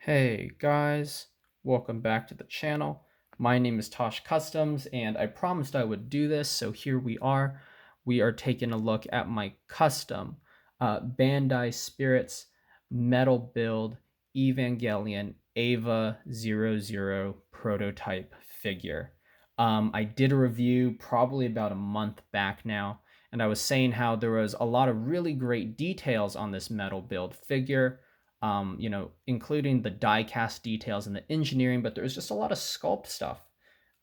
Hey guys, welcome back to the channel. My name is Tosh Customs and I promised I would do this, so here we are. We are taking a look at my custom Bandai Spirits metal build Evangelion EVA-00 prototype figure. I did a review probably about a month back now, and I was saying how there was a lot of really great details on this metal build figure, including the die cast details and the engineering, but there was just a lot of sculpt stuff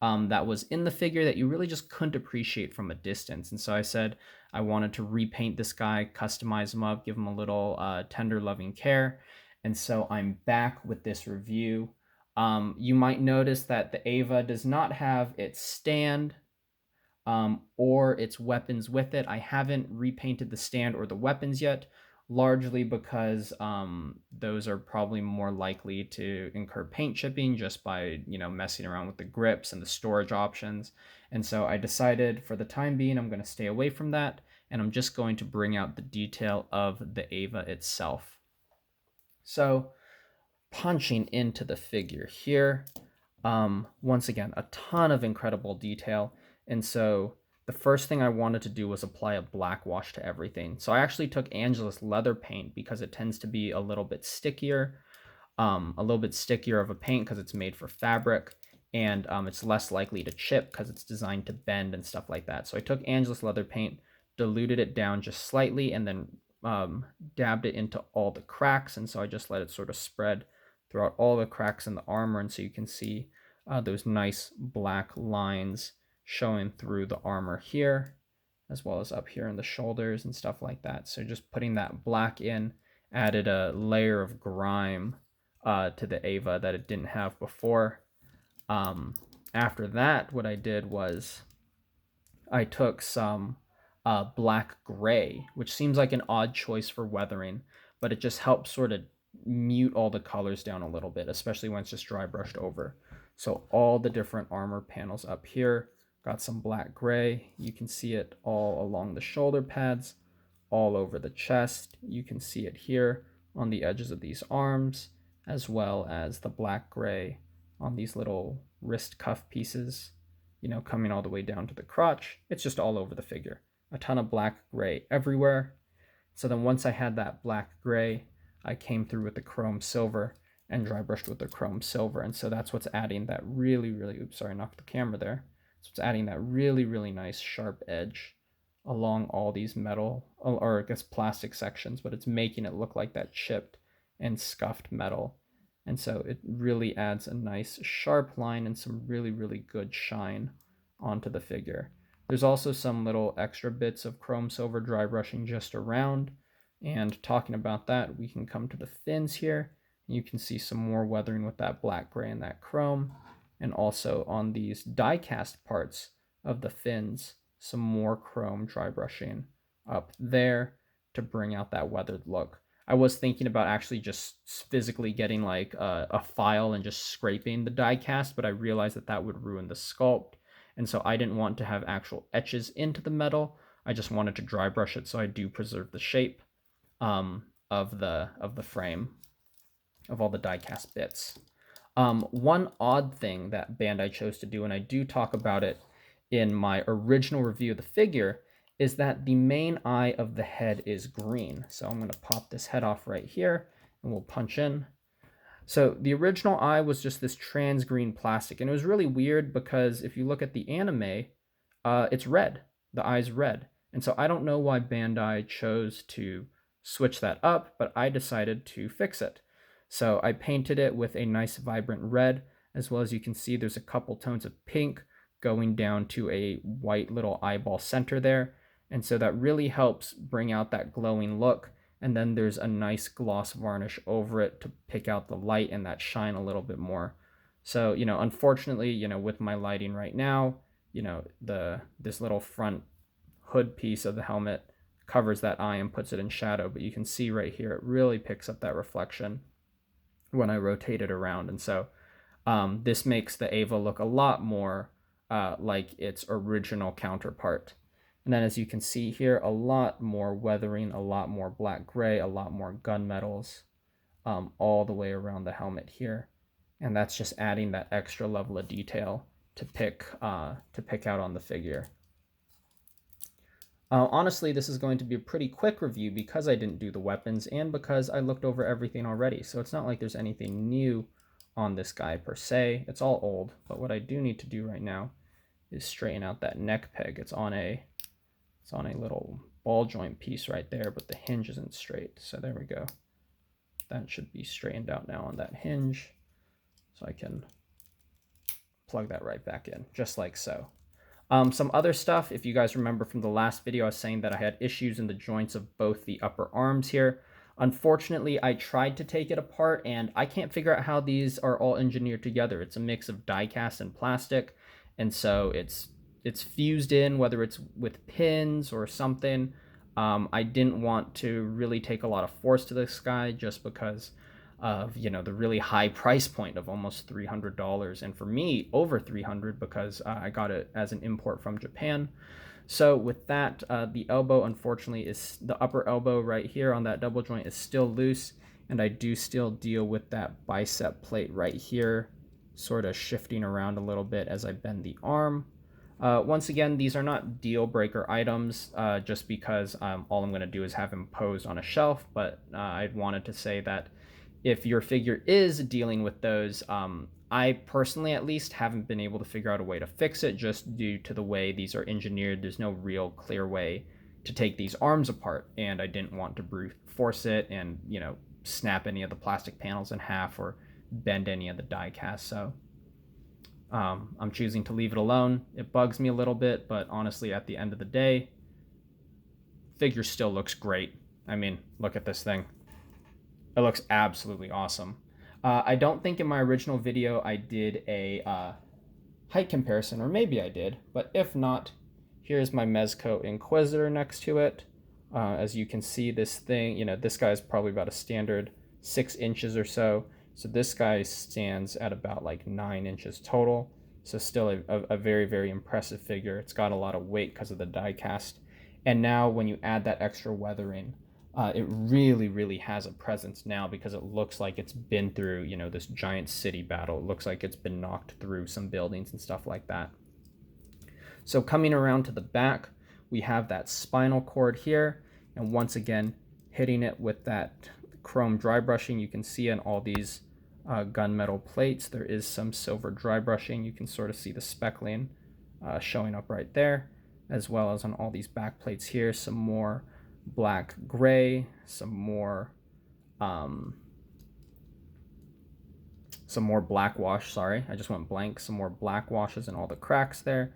that was in the figure that you really just couldn't appreciate from a distance. And so I said I wanted to repaint this guy, customize him up, give him a little tender loving care. And so I'm back with this review. You might notice that the Ava does not have its stand or its weapons with it. I haven't repainted the stand or the weapons yet, largely because those are probably more likely to incur paint chipping just by messing around with the grips and the storage options. And so I decided for the time being I'm going to stay away from that, and I'm just going to bring out the detail of the Ava itself. So punching into the figure here, once again, a ton of incredible detail. And so the first thing I wanted to do was apply a black wash to everything. So I actually took Angela's leather paint because it tends to be a little bit stickier of a paint because it's made for fabric, and it's less likely to chip because it's designed to bend and stuff like that. So I took Angela's leather paint, diluted it down just slightly, and then dabbed it into all the cracks. And so I just let it sort of spread throughout all the cracks in the armor, and so you can see those nice black lines showing through the armor here, as well as up here in the shoulders and stuff like that. So just putting that black in added a layer of grime to the Ava that it didn't have before. After that, what I did was I took some black gray, which seems like an odd choice for weathering, but it just helps sort of mute all the colors down a little bit, especially when it's just dry brushed over. So all the different armor panels up here got some black gray. You can see it all along the shoulder pads, all over the chest. You can see it here on the edges of these arms, as well as the black gray on these little wrist cuff pieces, coming all the way down to the crotch. It's just all over the figure. A ton of black gray everywhere. So then once I had that black gray, I came through with the chrome silver and dry brushed with the chrome silver. And so that's what's adding that really, oops, sorry, I knocked the camera there. So it's adding that really, really nice sharp edge along all these metal, or I guess plastic sections, but it's making it look like that chipped and scuffed metal. And so it really adds a nice sharp line and some really, really good shine onto the figure. There's also some little extra bits of chrome silver dry brushing just around. And talking about that, we can come to the fins here. You can see some more weathering with that black gray and that chrome. And also on these die cast parts of the fins, some more chrome dry brushing up there to bring out that weathered look. I was thinking about actually just physically getting like a file and just scraping the die cast, but I realized that that would ruin the sculpt. And so I didn't want to have actual etches into the metal. I just wanted to dry brush it so I do preserve the shape of the frame, of all the die cast bits. One odd thing that Bandai chose to do, and I do talk about it in my original review of the figure, is that the main eye of the head is green. So I'm going to pop this head off right here and we'll punch in. So the original eye was just this trans green plastic, and it was really weird because if you look at the anime, it's red. The eye's red. And so I don't know why Bandai chose to switch that up, but I decided to fix it. So I painted it with a nice vibrant red, as well as you can see there's a couple tones of pink going down to a white little eyeball center there. And so that really helps bring out that glowing look. And then there's a nice gloss varnish over it to pick out the light and that shine a little bit more. So, unfortunately, with my lighting right now, this little front hood piece of the helmet covers that eye and puts it in shadow, but you can see right here, it really picks up that reflection when I rotate it around. And so this makes the Ava look a lot more like its original counterpart. And then as you can see here, a lot more weathering, a lot more black gray, a lot more gunmetals all the way around the helmet here. And that's just adding that extra level of detail to pick out on the figure. Honestly, this is going to be a pretty quick review because I didn't do the weapons and because I looked over everything already. So it's not like there's anything new on this guy per se. It's all old, but what I do need to do right now is straighten out that neck peg. It's on a little ball joint piece right there, but the hinge isn't straight. So there we go. That should be straightened out now on that hinge. So I can plug that right back in, just like so. Some other stuff, if you guys remember from the last video, I was saying that I had issues in the joints of both the upper arms here. Unfortunately, I tried to take it apart and I can't figure out how these are all engineered together. It's a mix of die cast and plastic, and so it's fused in, whether it's with pins or something. I didn't want to really take a lot of force to this guy just because of, you know, the really high price point of almost $300, and for me over $300 because I got it as an import from Japan. So with that, the elbow unfortunately is the upper elbow right here on that double joint is still loose, and I do still deal with that bicep plate right here sort of shifting around a little bit as I bend the arm. Once again, these are not deal breaker items just because all I'm going to do is have them posed on a shelf, but I wanted to say that if your figure is dealing with those, I personally at least haven't been able to figure out a way to fix it just due to the way these are engineered. There's no real clear way to take these arms apart, and I didn't want to brute force it and, you know, snap any of the plastic panels in half or bend any of the die cast. So I'm choosing to leave it alone. It bugs me a little bit, but honestly, at the end of the day, figure still looks great. I mean, look at this thing. It looks absolutely awesome. I don't think in my original video I did a height comparison, or maybe I did, but if not, here's my Mezco Inquisitor next to it. As you can see, this thing, you know, this guy's probably about a standard 6 inches or so. So this guy stands at about like 9 inches total. So still a very, very impressive figure. It's got a lot of weight because of the die cast. And now when you add that extra weathering, it really, really has a presence now because it looks like it's been through, you know, this giant city battle. It looks like it's been knocked through some buildings and stuff like that. So coming around to the back, we have that spinal cord here. And once again, hitting it with that chrome dry brushing. You can see on all these gunmetal plates, there is some silver dry brushing. You can sort of see the speckling showing up right there, as well as on all these back plates here, some more black gray, some more black wash, sorry, I just went blank, some more black washes in all the cracks there,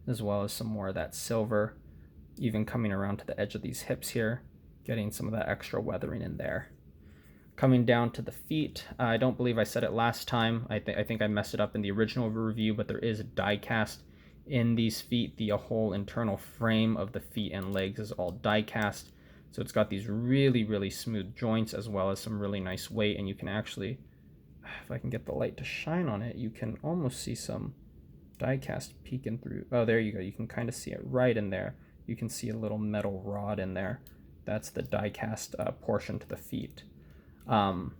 as well as some more of that silver, even coming around to the edge of these hips here, getting some of that extra weathering in there. Coming down to the feet, I don't believe I said it last time, I think I messed it up in the original review, but there is a die cast in these feet. The whole internal frame of the feet and legs is all die cast. So it's got these really, really smooth joints as well as some really nice weight. And you can actually, if I can get the light to shine on it, you can almost see some die cast peeking through. Oh, there you go. You can kind of see it right in there. You can see a little metal rod in there. That's the die cast portion to the feet. All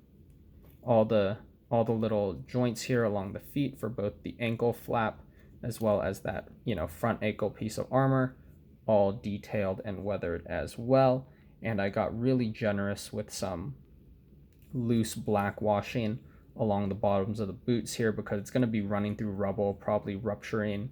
the little joints here along the feet for both the ankle flap as well as that, you know, front ankle piece of armor, all detailed and weathered as well. And I got really generous with some loose black washing along the bottoms of the boots here because it's going to be running through rubble, probably rupturing,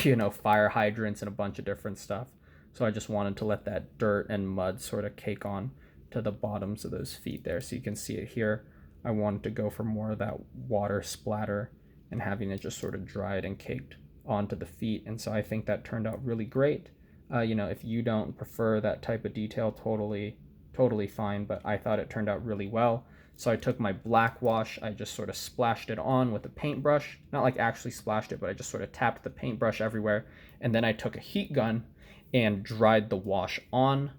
you know, fire hydrants and a bunch of different stuff. So I just wanted to let that dirt and mud sort of cake on to the bottoms of those feet there. So you can see it here. I wanted to go for more of that water splatter and having it just sort of dried and caked onto the feet. And so I think that turned out really great. You know, if you don't prefer that type of detail, totally fine, but I thought it turned out really well. So I took my black wash, I just sort of splashed it on with a paintbrush, not like actually splashed it, but I just sort of tapped the paintbrush everywhere. And then I took a heat gun and dried the wash on.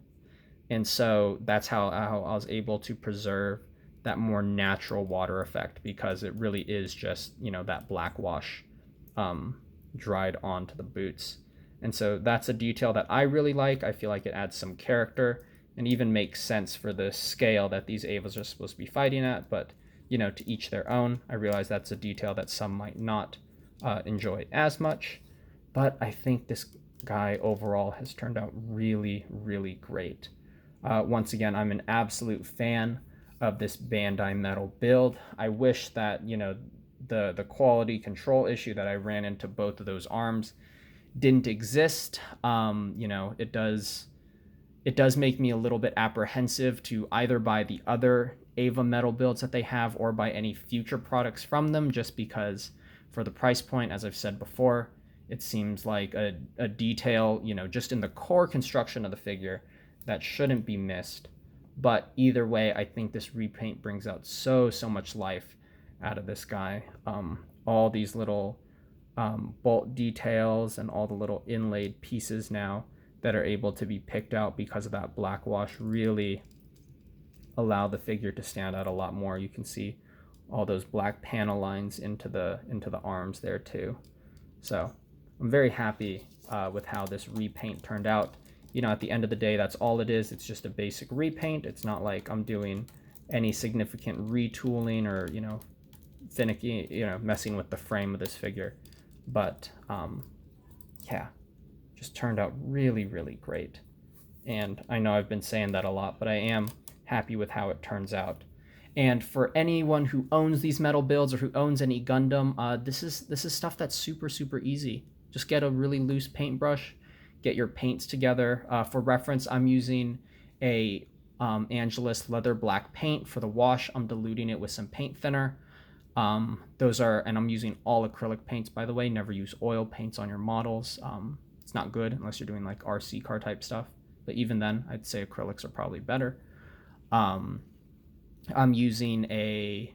And so that's how I was able to preserve that more natural water effect, because it really is just, you know, that black wash dried onto the boots. And so that's a detail that I really like. I feel like it adds some character and even makes sense for the scale that these EVAs are supposed to be fighting at, but to each their own. I realize that's a detail that some might not enjoy as much, but I think this guy overall has turned out really, really great. Once again, I'm an absolute fan of this Bandai metal build. I wish that, the quality control issue that I ran into both of those arms didn't exist. It does make me a little bit apprehensive to either buy the other EVA metal builds that they have or buy any future products from them, just because for the price point, as I've said before, it seems like a detail, just in the core construction of the figure that shouldn't be missed. But either way, I think this repaint brings out so much life out of this guy. All these little bolt details and all the little inlaid pieces now that are able to be picked out because of that black wash really allow the figure to stand out a lot more. You can see all those black panel lines into the arms there too. So I'm very happy with how this repaint turned out. At the end of the day, that's all it is. It's just a basic repaint. It's not like I'm doing any significant retooling or finicky, messing with the frame of this figure. But yeah, just turned out really, really great. And I know I've been saying that a lot, but I am happy with how it turns out. And for anyone who owns these metal builds or who owns any Gundam, this is stuff that's super easy. Just get a really loose paintbrush, get your paints together. For reference, I'm using a Angelus leather black paint for the wash. I'm diluting it with some paint thinner. And I'm using all acrylic paints, by the way. Never use oil paints on your models. It's not good unless you're doing like RC car type stuff. But even then, I'd say acrylics are probably better. I'm using a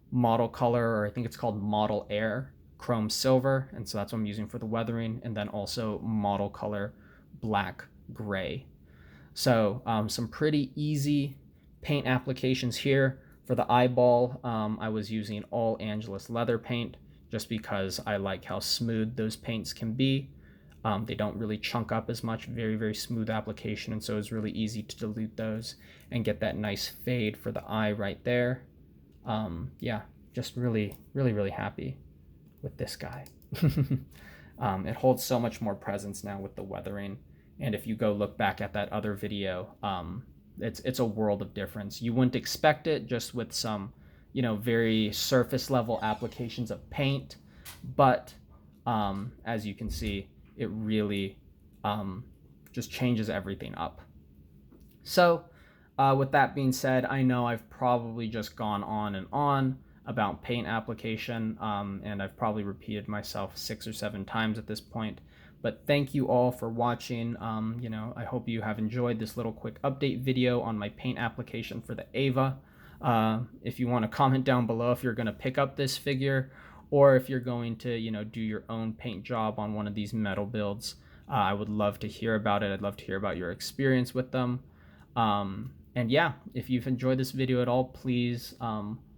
model color, or I think it's called Model Air Chrome Silver, and so that's what I'm using for the weathering, and then also model color Black Gray. So some pretty easy paint applications here. For the eyeball, I was using all Angelus leather paint just because I like how smooth those paints can be. They don't really chunk up as much, very smooth application, and so it's really easy to dilute those and get that nice fade for the eye right there. Yeah, just really happy with this guy. It holds so much more presence now with the weathering, and if you go look back at that other video, it's a world of difference. You wouldn't expect it just with some, very surface level applications of paint, but as you can see, it really just changes everything up. So with that being said, I know I've probably just gone on and on about paint application, and I've probably repeated myself 6 or 7 times at this point. But thank you all for watching. I hope you have enjoyed this little quick update video on my paint application for the EVA. If you want to comment down below if you're going to pick up this figure, or if you're going to, do your own paint job on one of these metal builds. I would love to hear about it. I'd love to hear about your experience with them. And yeah, if you've enjoyed this video at all, please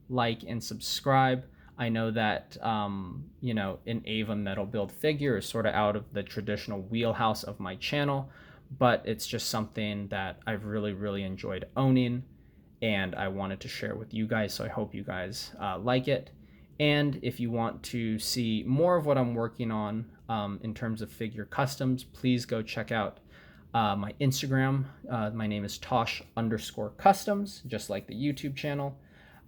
like and subscribe. I know that, an EVA metal build figure is sort of out of the traditional wheelhouse of my channel, but it's just something that I've really enjoyed owning, and I wanted to share with you guys, so I hope you guys like it. And if you want to see more of what I'm working on in terms of figure customs, please go check out my Instagram. My name is Tosh_customs, just like the YouTube channel.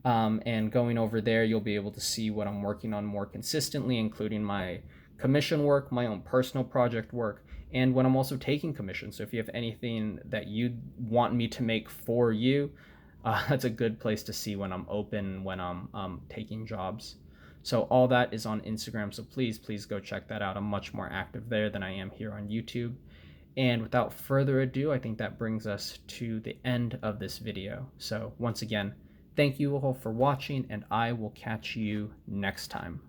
And going over there, you'll be able to see what I'm working on more consistently, including my commission work, my own personal project work, and when I'm also taking commissions. So if you have anything that you want me to make for you, that's a good place to see when I'm open, when I'm taking jobs. So all that is on Instagram, so please go check that out. I'm much more active there than I am here on YouTube. And without further ado, I think that brings us to the end of this video. So once again, thank you all for watching, and I will catch you next time.